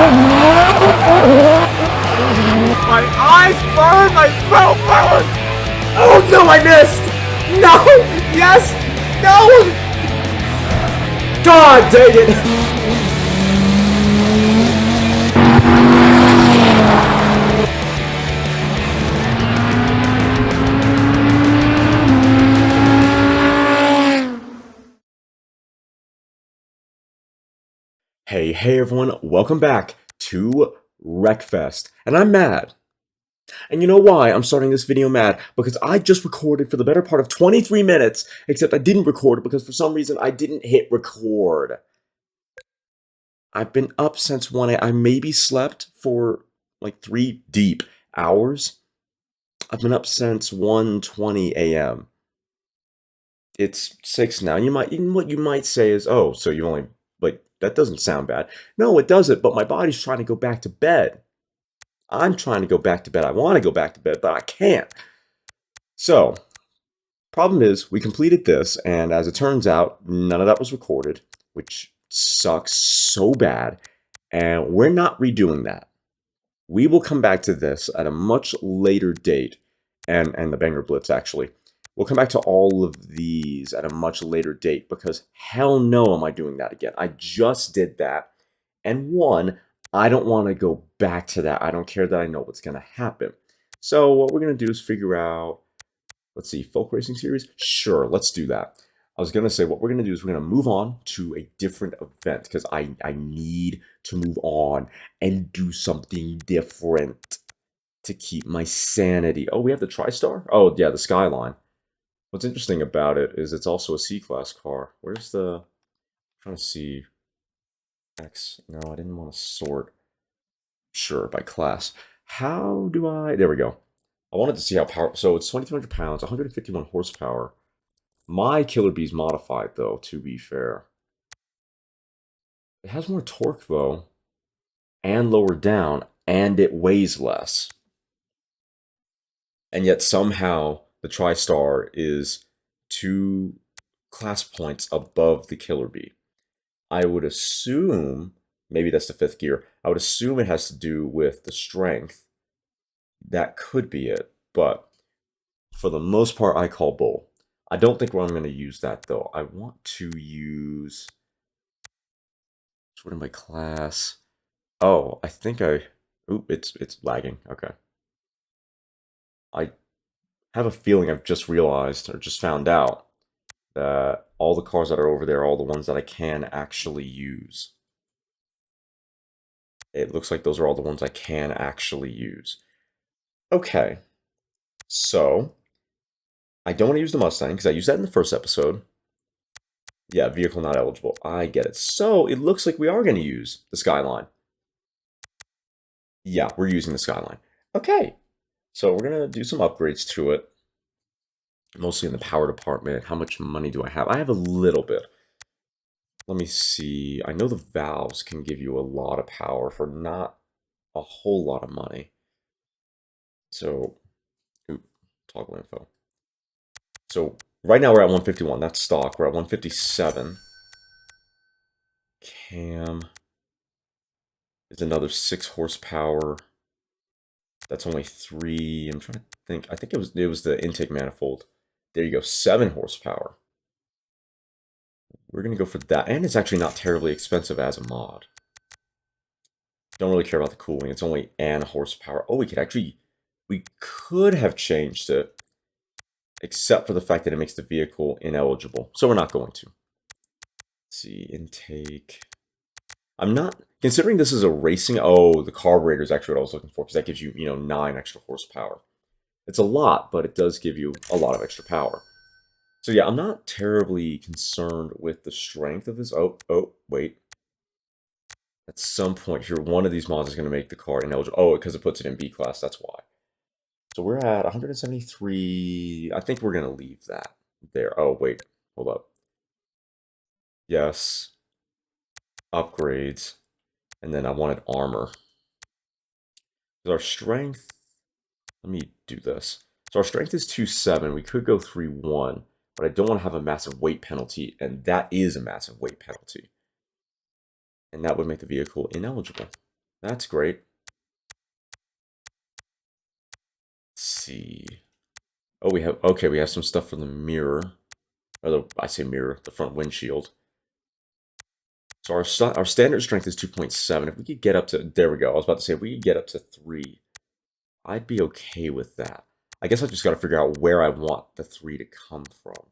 My eyes burn! My throat burns! Oh no, I missed! No! Yes! No! God dang it! Hey everyone, welcome back to Wreckfest. And I'm mad. And you know why I'm starting this video mad? Because I just recorded for the better part of 23 minutes, except I didn't record because for some reason I didn't hit record. I've been up since 1 a.m. I maybe slept for like 3 deep hours. I've been up since 1:20 a.m. It's 6 now. What you might say is, oh, so you only, like, that doesn't sound bad. No, it doesn't, but my body's trying to go back to bed. I'm trying to go back to bed. I want to go back to bed, but I can't. So, problem is, we completed this, and as it turns out, none of that was recorded, which sucks so bad, and we're not redoing that. We will come back to this at a much later date, and the Banger Blitz, actually. We'll come back to all of these at a much later date, because hell no am I doing that again. I just did that, and one, I don't want to go back to that. I don't care that I know what's going to happen. So what we're going to do is figure out, let's see, Folk Racing Series? Sure, let's do that. I was going to say what we're going to do is we're going to move on to a different event because I need to move on and do something different to keep my sanity. Oh, we have the TriStar? Oh, yeah, the Skyline. What's interesting about it is it's also a C-Class car. Where's the... I'm trying to see... X. No, I didn't want to sort. Sure, by class. How do I... There we go. I wanted to see how power... So it's 2,200 pounds, 151 horsepower. My Killer Bee's modified, though, to be fair. It has more torque, though, and lower down, and it weighs less. And yet somehow the TriStar is 2 class points above the Killer Bee. I would assume, maybe that's the 5th gear, I would assume it has to do with the strength. That could be it, but for the most part, I call bull. I don't think I'm going to use that, though. I want to use... Sort of my class. Oh, I think I... Oop, it's lagging. Okay. I have a feeling I've just realized, or just found out, that all the cars that are over there are all the ones that I can actually use. It looks like those are all the ones I can actually use. Okay. So, I don't want to use the Mustang, because I used that in the first episode. Yeah, vehicle not eligible. I get it. So, it looks like we are going to use the Skyline. Yeah, we're using the Skyline. Okay. So, we're going to do some upgrades to it. Mostly in the power department. How much money do I have? I have a little bit. Let me see. I know the valves can give you a lot of power for not a whole lot of money. So, toggle info. So, right now we're at 151. That's stock. We're at 157. Cam is another 6 horsepower. That's only 3. I'm trying to think. I think it was the intake manifold. There you go. 7 horsepower. We're going to go for that. And it's actually not terribly expensive as a mod. Don't really care about the cooling. It's only an horsepower. Oh, we could have changed it, except for the fact that it makes the vehicle ineligible. So we're not going to. Let's see, intake. I'm not, considering this is a racing, oh, the carburetor is actually what I was looking for, because that gives you, 9 extra horsepower. It's a lot, but it does give you a lot of extra power. So yeah, I'm not terribly concerned with the strength of this. Oh, wait. At some point here, one of these mods is going to make the car ineligible. Oh, because it puts it in B class, that's why. So we're at 173. I think we're going to leave that there. Oh, wait. Hold up. Yes. Upgrades. And then I wanted armor. Our strength... Let me do this. So our strength is 2.7. We could go 3.1. But I don't want to have a massive weight penalty. And that is a massive weight penalty. And that would make the vehicle ineligible. That's great. Let's see. Oh, we have some stuff for the mirror. I say mirror, the front windshield. So our standard strength is 2.7. If we could get up to, there we go. I was about to say, if we could get up to 3, I'd be okay with that. I guess I just got to figure out where I want the 3 to come from.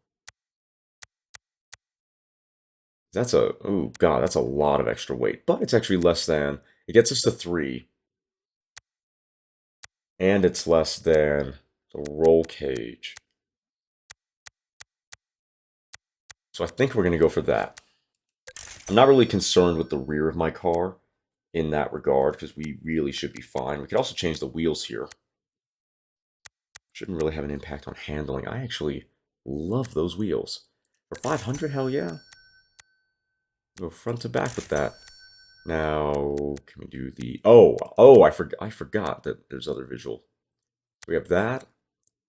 That's oh god, that's a lot of extra weight. But it's actually less than, it gets us to 3. And it's less than the roll cage. So I think we're going to go for that. I'm not really concerned with the rear of my car in that regard, because we really should be fine. We could also change the wheels here. Shouldn't really have an impact on handling. I actually love those wheels. For 500, hell yeah. Go front to back with that. Now, can we do the... I forgot that there's other visual. We have that,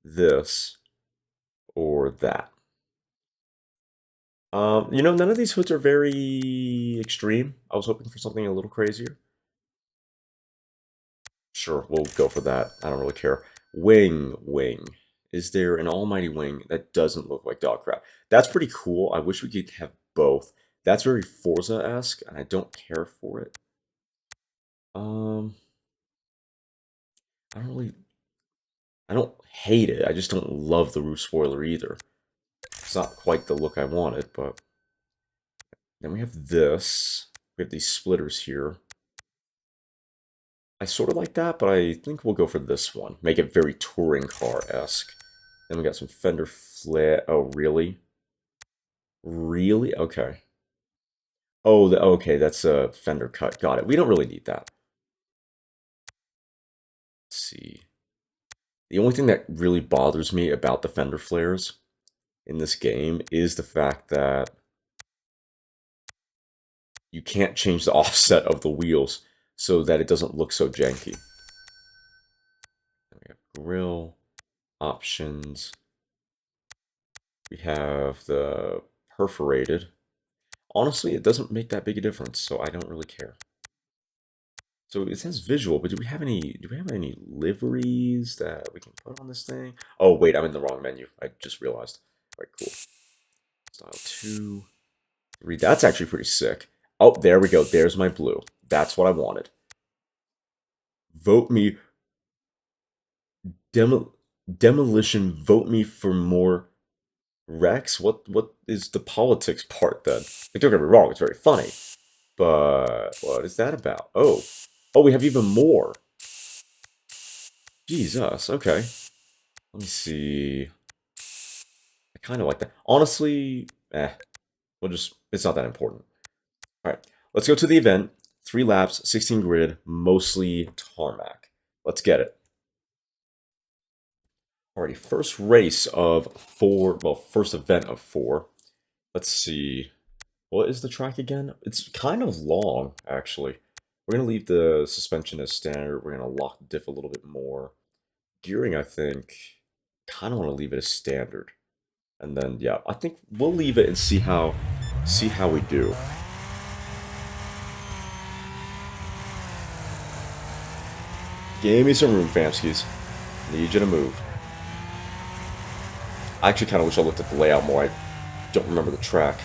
this, or that. None of these hoods are very extreme. I was hoping for something a little crazier. Sure, we'll go for that. I don't really care. Wing. Is there an almighty wing that doesn't look like dog crap? That's pretty cool. I wish we could have both. That's very Forza-esque, and I don't care for it. I don't hate it. I just don't love the roof spoiler either. It's not quite the look I wanted, but... Then we have this. We have these splitters here. I sort of like that, but I think we'll go for this one. Make it very touring car-esque. Then we got some fender flare. Oh, really? Really? Okay. Oh, okay, that's a fender cut. Got it. We don't really need that. Let's see. The only thing that really bothers me about the fender flares in this game is the fact that you can't change the offset of the wheels so that it doesn't look so janky. Then we have grill options. We have the perforated. Honestly, it doesn't make that big a difference, so I don't really care. So it says visual, but do we have any liveries that we can put on this thing? Oh wait, I'm in the wrong menu. I just realized. All right, cool. Style 2, 3. That's actually pretty sick. Oh, there we go. There's my blue. That's what I wanted. Vote me. Demolition, vote me for more Rex? What is the politics part then? Like, don't get me wrong, it's very funny. But what is that about? Oh, we have even more. Jesus, okay. Let me see. I kind of like that. Honestly, it's not that important. All right, let's go to the event. 3 laps, 16 grid, mostly tarmac. Let's get it. Alrighty, first race of 4, well, first event of 4. Let's see. What is the track again? It's kind of long, actually. We're going to leave the suspension as standard. We're going to lock diff a little bit more. Gearing, I think, kind of want to leave it as standard. And then, yeah, I think we'll leave it and see how we do. Give me some room, Famskis. Need you to move. I actually kind of wish I looked at the layout more. I don't remember the track.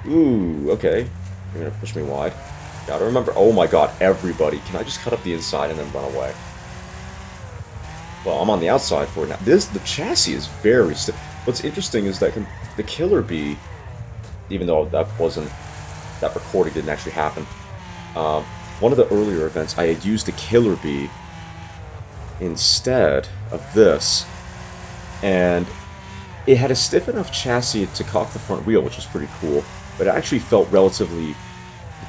Ooh, okay. You're gonna push me wide. Gotta remember. Oh my god, everybody. Can I just cut up the inside and then run away? Well, I'm on the outside for it now. The chassis is very stiff. What's interesting is that the Killer Bee, even though that recording didn't actually happen, one of the earlier events, I had used the Killer Bee instead of this, and it had a stiff enough chassis to cock the front wheel, which was pretty cool, but it actually felt the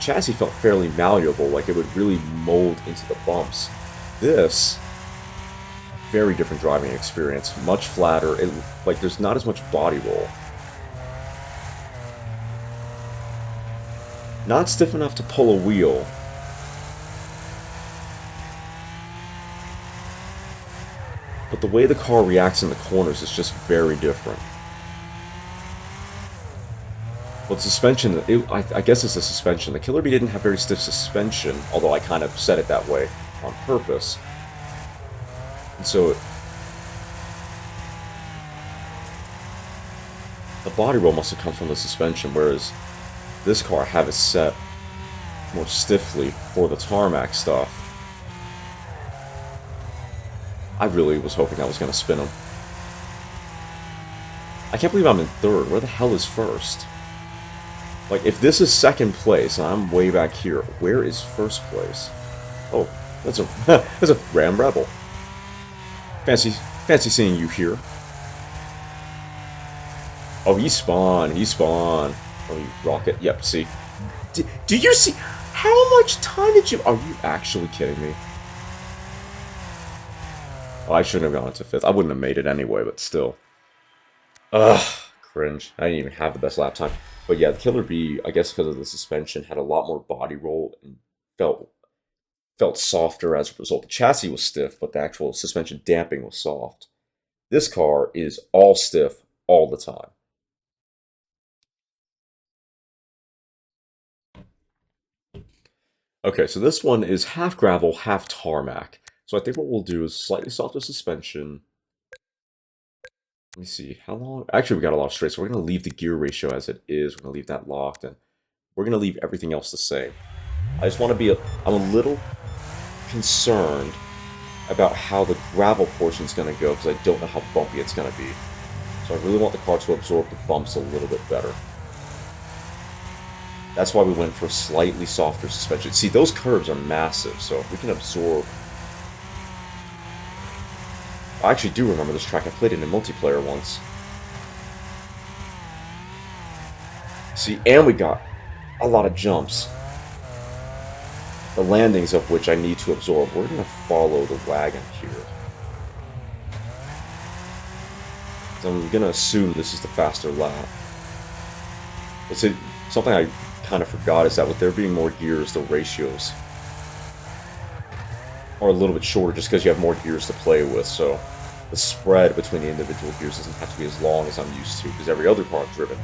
chassis felt fairly malleable, like it would really mold into the bumps. This, very different driving experience, much flatter, like there's not as much body roll. Not stiff enough to pull a wheel. But the way the car reacts in the corners is just very different. Well, the suspension, I guess it's the suspension. The Killer Bee didn't have very stiff suspension, although I kind of said it that way on purpose. And so the body roll must have come from the suspension, whereas this car I have it set more stiffly for the tarmac stuff. I really was hoping I was going to spin him. I can't believe I'm in third. Where the hell is first? Like, if this is second place and I'm way back here, where is first place? Oh, that's a that's a Ram Rebel. Fancy seeing you here. Oh, he spawned. Oh, you rocket. Yep, see. Do you see? How much time did you... Are you actually kidding me? Oh, I shouldn't have gone to fifth. I wouldn't have made it anyway, but still. Ugh, cringe. I didn't even have the best lap time. But yeah, the Killer Bee, I guess because of the suspension, had a lot more body roll and felt softer as a result. The chassis was stiff, but the actual suspension damping was soft. This car is all stiff all the time. Okay, so this one is half gravel, half tarmac. So I think what we'll do is slightly softer suspension. Let me see, how long? Actually, we got a lot of straight, so we're going to leave the gear ratio as it is. We're going to leave that locked, and we're going to leave everything else the same. I just want to be, I'm a little concerned about how the gravel portion is going to go, because I don't know how bumpy it's going to be. So I really want the car to absorb the bumps a little bit better. That's why we went for slightly softer suspension. See, those curves are massive, so if we can absorb... I actually do remember this track. I played it in multiplayer once. See, and we got a lot of jumps. The landings of which I need to absorb. We're going to follow the wagon here. So I'm going to assume this is the faster lap. But see, something I kind of forgot is that with there being more gears, the ratios are a little bit shorter just because you have more gears to play with, so the spread between the individual gears doesn't have to be as long as I'm used to, because every other car I've driven...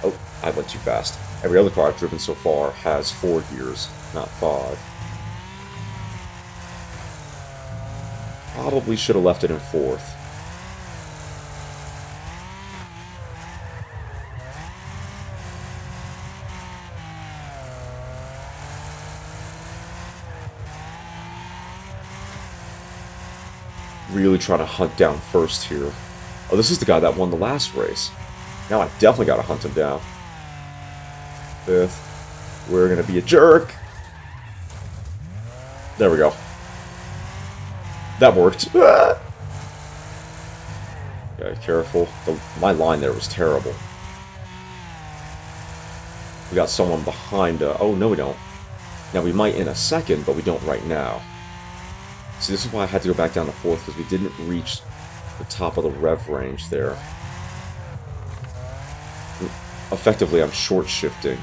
Oh, I went too fast. Every other car I've driven so far has 4 gears, not 5. Probably should have left it in 4th. Really trying to hunt down first here. Oh, this is the guy that won the last race. Now I definitely gotta hunt him down. 5th. We're gonna be a jerk. There we go. That worked. Ah! Okay, careful. My line there was terrible. We got someone behind... oh, no we don't. Now we might in a second, but we don't right now. See, this is why I had to go back down to 4th, because we didn't reach the top of the rev range there. Effectively, I'm short shifting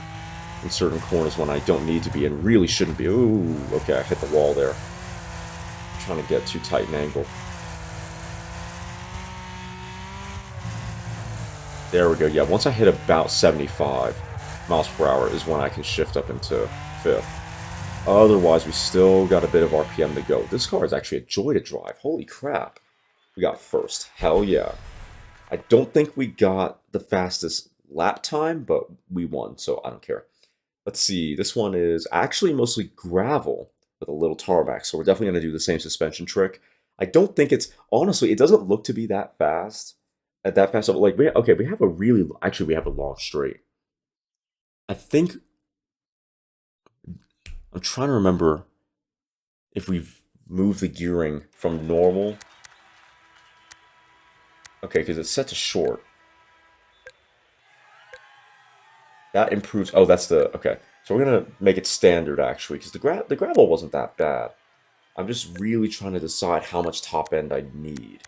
in certain corners when I don't need to be and really shouldn't be. Ooh, okay, I hit the wall there. I'm trying to get too tight an angle. There we go. Yeah, once I hit about 75 miles per hour is when I can shift up into 5th. Otherwise, we still got a bit of RPM to go. This car is actually a joy to drive. Holy crap. We got first. Hell yeah. I don't think we got the fastest lap time, but we won, so I don't care. Let's see. This one is actually mostly gravel with a little tarmac, so we're definitely going to do the same suspension trick. I don't think it's... Honestly, it doesn't look to be that fast. At that fast... Like, okay, we have a really... Actually, we have a long straight. I think... I'm trying to remember if we've moved the gearing from normal. Okay, because it's set to short. That improves... Oh, that's the... Okay. So we're going to make it standard, actually, because the gravel wasn't that bad. I'm just really trying to decide how much top end I need.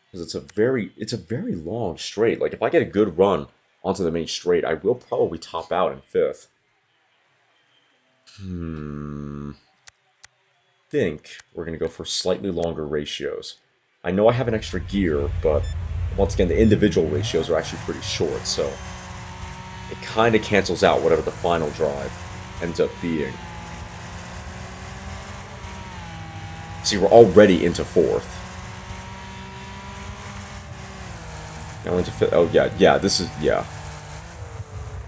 Because it's a very long straight. Like, if I get a good run onto the main straight, I will probably top out in 5th. Think we're going to go for slightly longer ratios. I know I have an extra gear, but once again, the individual ratios are actually pretty short, so... it kind of cancels out whatever the final drive ends up being. See, we're already into 4th. Now into 5th. Oh, yeah, this is, yeah.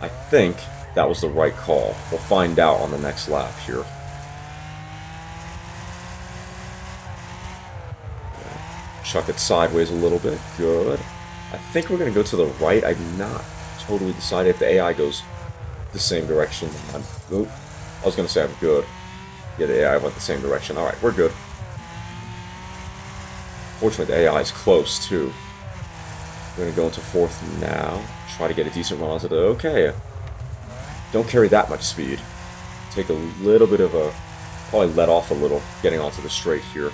I think that was the right call. We'll find out on the next lap here. Yeah. Chuck it sideways a little bit. Good. I think we're going to go to the right. I'm not totally decided if the AI goes the same direction. I was going to say I'm good. Yeah, the AI went the same direction. Alright, we're good. Fortunately, the AI is close, too. We're going to go into 4th now. Try to get a decent run onto the... Okay. Don't carry that much speed. Take a little bit of a... Probably let off a little getting onto the straight here.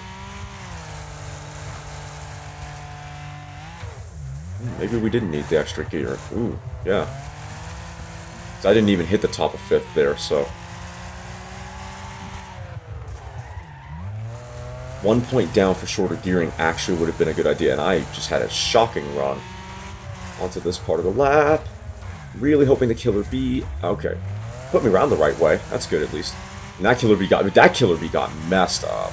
Maybe we didn't need the extra gear. Ooh, yeah. So I didn't even hit the top of 5th there, so... 1 point down for shorter gearing actually would have been a good idea, and I just had a shocking run onto this part of the lap. Really hoping the killer bee... Okay. Put me around the right way. That's good, at least. And that killer bee got messed up.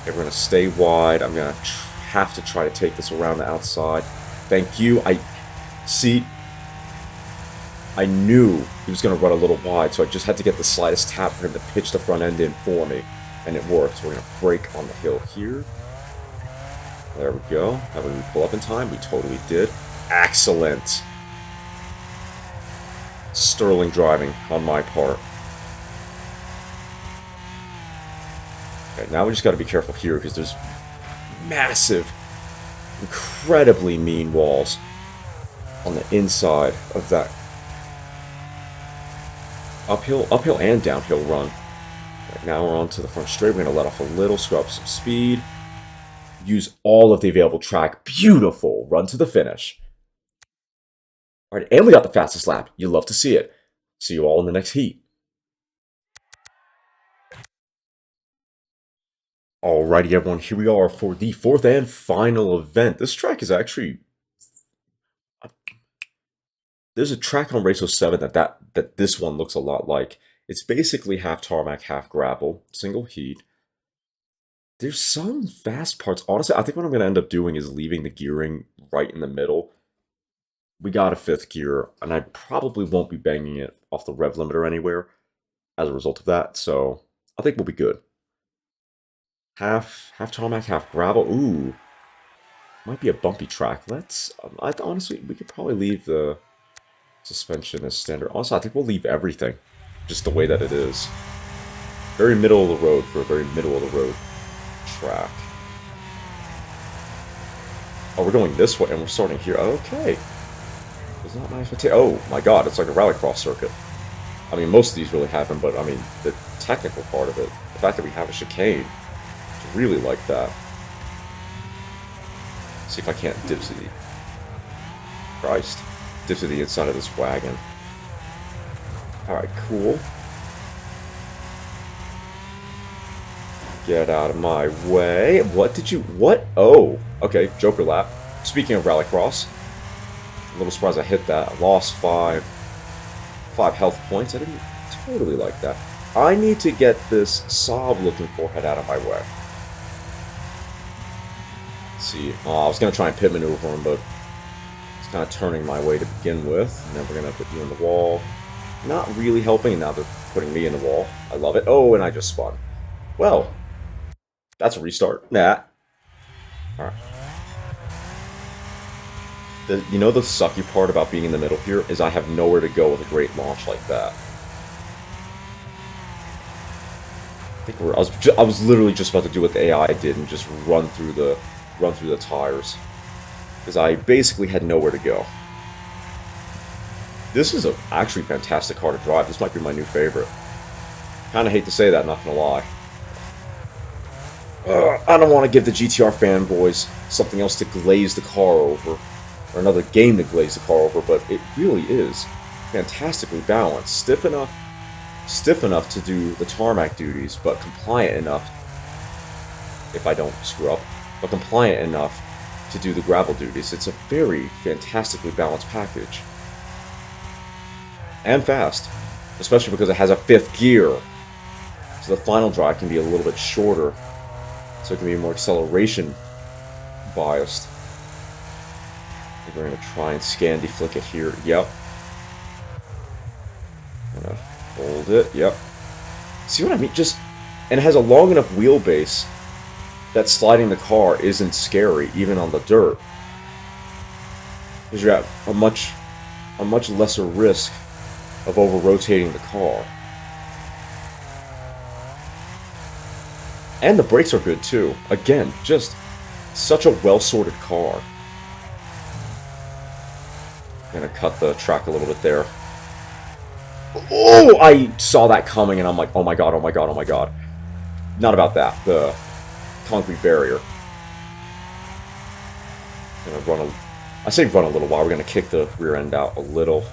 Okay, we're going to stay wide. I'm going to have to try to take this around the outside. Thank you. See, I knew he was going to run a little wide, so I just had to get the slightest tap for him to pitch the front end in for me. And it worked. So we're going to brake on the hill here. There we go. How did we pull up in time? We totally did. Excellent. Sterling driving on my part. Okay, now we just got to be careful here because there's massive, incredibly mean walls on the inside of that uphill and downhill run. Right, now we're on to the front straight. We're going to let off a little, screw up some speed. Use all of the available track. Beautiful. Run to the finish. Alright, and we got the fastest lap. You love to see it. See you all in the next heat. Alrighty, everyone. Here we are for the 4th and final event. This track is actually... There's a track on Race 07 that this one looks a lot like. It's basically half tarmac, half gravel. Single heat. There's some fast parts. Honestly, I think what I'm going to end up doing is leaving the gearing right in the middle. We got a 5th gear, and I probably won't be banging it off the rev limiter anywhere as a result of that, so I think we'll be good. Half tarmac, half gravel. Ooh. Might be a bumpy track. Honestly, we could probably leave the suspension as standard. Also, I think we'll leave everything just the way that it is. Very middle of the road for a very middle of the road track. Oh, we're going this way, and we're starting here. Okay. It's not nice. Oh my god, it's like a rallycross circuit. I mean, most of these really happen, but I mean, the technical part of it, the fact that we have a chicane, I really like that. See if I can't dip to the... Christ. Dip to the inside of this wagon. Alright, cool. Get out of my way. What did you... What? Oh. Okay, Joker lap. Speaking of rallycross, a little surprised I hit that. I lost 5 health points. I didn't totally like that. I need to get this Saab-looking forehead out of my way. Let's see. I was going to try and pit maneuver him, but it's kind of turning my way to begin with. And then we're going to put you in the wall. Not really helping, and now they're putting me in the wall. I love it. Oh, and I just spun. Well, that's a restart. Nah. Alright. You know the sucky part about being in the middle here is I have nowhere to go with a great launch like that. I was literally just about to do what the AI did and just run through the tires, because I basically had nowhere to go. This is actually fantastic car to drive. This might be my new favorite. Kind of hate to say that, not gonna lie. I don't want to give the GTR fanboys something else to glaze the car over, or another game to glaze the car over, but it really is fantastically balanced. Stiff enough to do the tarmac duties, but compliant enough, if I don't screw up, but compliant enough to do the gravel duties. It's a very fantastically balanced package. And fast, especially because it has a 5th gear. So the final drive can be a little bit shorter, so it can be more acceleration biased. I think we're going to try and scan deflick it here. Yep. I'm going to hold it. Yep. See what I mean? And it has a long enough wheelbase that sliding the car isn't scary, even on the dirt. Because you're at a much lesser risk of over-rotating the car. And the brakes are good, too. Again, just such a well-sorted car. I'm gonna cut the track a little bit there. Oh! I saw that coming, and I'm like, oh my god, oh my god, oh my god. Not about that. The concrete barrier. I say run a little while. We're gonna kick the rear end out a little.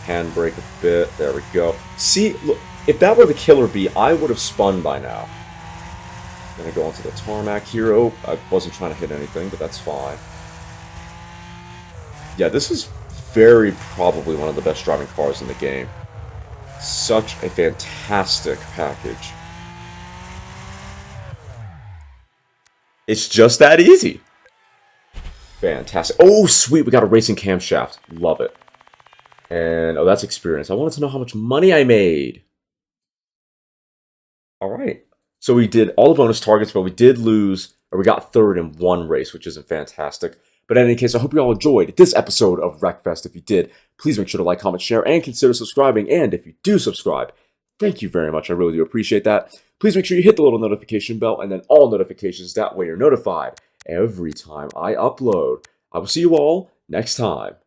Handbrake a bit. There we go. See, look, if that were the killer bee, I would have spun by now. I'm gonna go onto the tarmac here. Oh, I wasn't trying to hit anything, but that's fine. Yeah, this is very probably one of the best driving cars in the game. Such a fantastic package. It's just that easy. Fantastic. Oh, sweet. We got a racing camshaft. Love it. And, oh, that's experience. I wanted to know how much money I made. All right. So we did all the bonus targets, but we did lose, or we got 3rd in 1 race, which isn't fantastic. But in any case, I hope you all enjoyed this episode of Wreckfest. If you did, please make sure to like, comment, share, and consider subscribing. And if you do subscribe, thank you very much. I really do appreciate that. Please make sure you hit the little notification bell and then all notifications. That way you're notified every time I upload. I will see you all next time.